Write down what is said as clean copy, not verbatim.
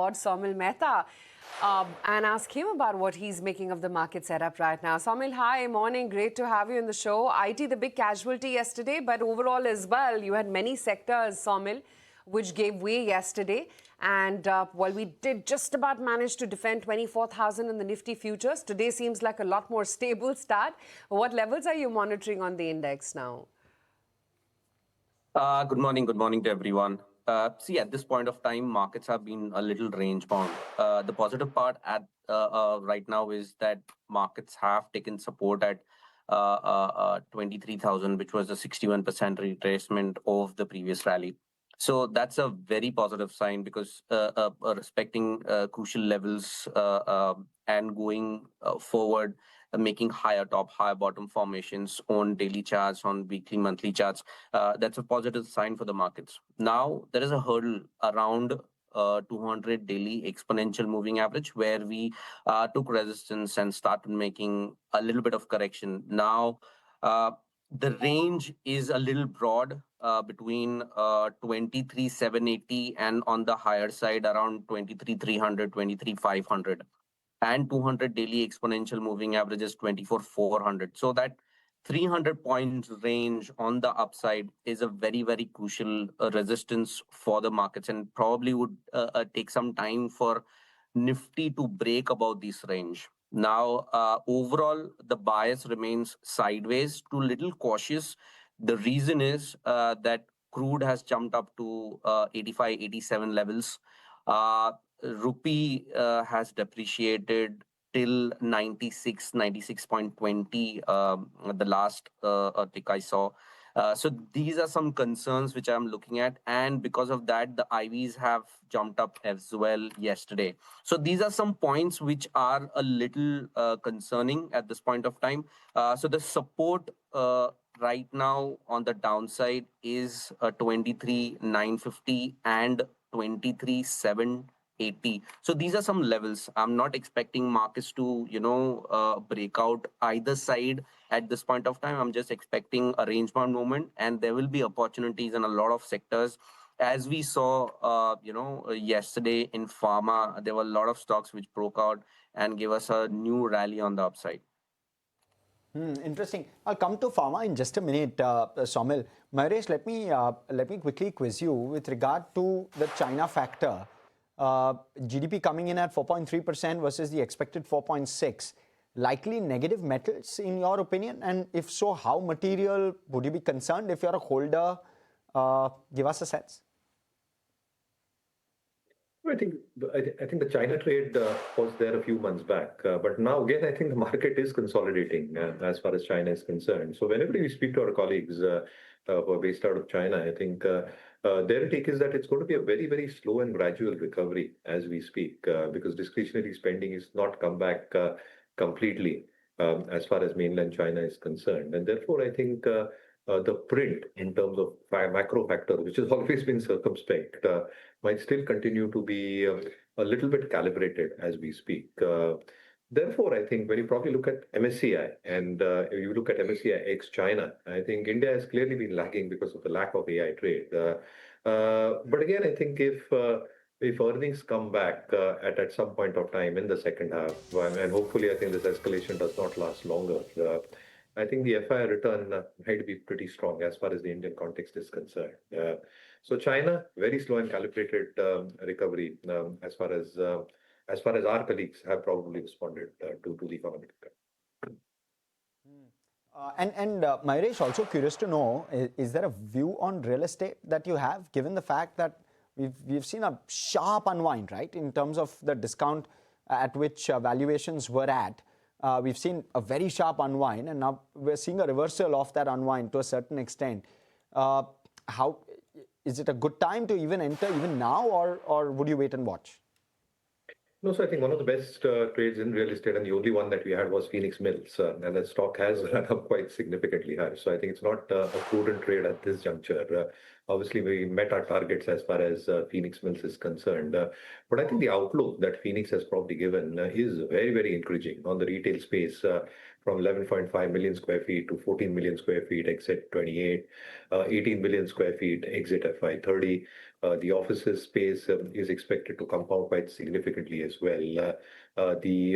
board, Somil Mehta, and ask him about what he's making of the market setup right now. Somil, hi, morning. Great to have you in the show. IT, the big casualty yesterday, but overall as well, you had many sectors, Somil, which gave way yesterday. And while we did just about manage to defend 24,000 in the Nifty futures, today seems like a lot more stable start. What levels are you monitoring on the index now? Good morning to everyone. See, at this point of time, markets have been a little range bound. The positive part at right now is that markets have taken support at 23,000, which was a 61% retracement of the previous rally. So that's a very positive sign because respecting crucial levels and going forward, making higher top, higher bottom formations on daily charts, on weekly, monthly charts, that's a positive sign for the markets. Now, there is a hurdle around 200 daily exponential moving average where we took resistance and started making a little bit of correction. Now, the range is a little broad between 23,780 and on the higher side around 23,300, 23,500, and 200 daily exponential moving average is 24,400. So that 300 points range on the upside is a very, very crucial resistance for the markets and probably would take some time for Nifty to break above this range. Now, overall, the bias remains sideways to little cautious. The reason is that crude has jumped up to 85, 87 levels. Rupee has depreciated till 96, 96.20 the last tick I saw. So these are some concerns which I'm looking at, and because of that, the IVs have jumped up as well yesterday. So these are some points which are a little concerning at this point of time. So the support right now on the downside is 23,950 and 23,780. So these are some levels. I'm not expecting markets to, break out either side at this point of time. I'm just expecting a range bound movement, and there will be opportunities in a lot of sectors. As we saw, yesterday in pharma, there were a lot of stocks which broke out and gave us a new rally on the upside. Interesting. I'll come to pharma in just a minute, Somil. Mahesh, let me quickly quiz you with regard to the China factor. GDP coming in at 4.3% versus the expected 4.6%. Likely negative metals in your opinion, and if so, how material? Would you be concerned if you're a holder? Give us a sense. I think the China trade was there a few months back, but now again I think the market is consolidating as far as China is concerned. So whenever we speak to our colleagues who are based out of China, I think their take is that it's going to be a very, very slow and gradual recovery as we speak, because discretionary spending is not come back completely as far as mainland China is concerned, and therefore I think the print in terms of macro factor, which has always been circumspect, might still continue to be a little bit calibrated as we speak. Therefore, I think when you probably look at MSCI and you look at MSCI ex-China, I think India has clearly been lagging because of the lack of AI trade. But again, I think if earnings come back at some point of time in the second half, and hopefully I think this escalation does not last longer, I think the FI return might be pretty strong as far as the Indian context is concerned. So China, very slow and calibrated recovery as far as our colleagues have probably responded to the economic recovery. And Mahesh, also curious to know, is there a view on real estate that you have, given the fact that we've seen a sharp unwind, right, in terms of the discount at which valuations were at. We've seen a very sharp unwind, and now we're seeing a reversal of that unwind to a certain extent. How is it a good time to even enter even now, or would you wait and watch? No, so I think one of the best trades in real estate, and the only one that we had, was Phoenix Mills, and that stock has run up quite significantly high. So I think it's not a prudent trade at this juncture. Obviously, we met our targets as far as Phoenix Mills is concerned. But I think the outlook that Phoenix has probably given is very, very encouraging on the retail space, from 11.5 million square feet to 14 million square feet exit 28, 18 million square feet exit FY30. The offices space is expected to compound quite significantly as well. The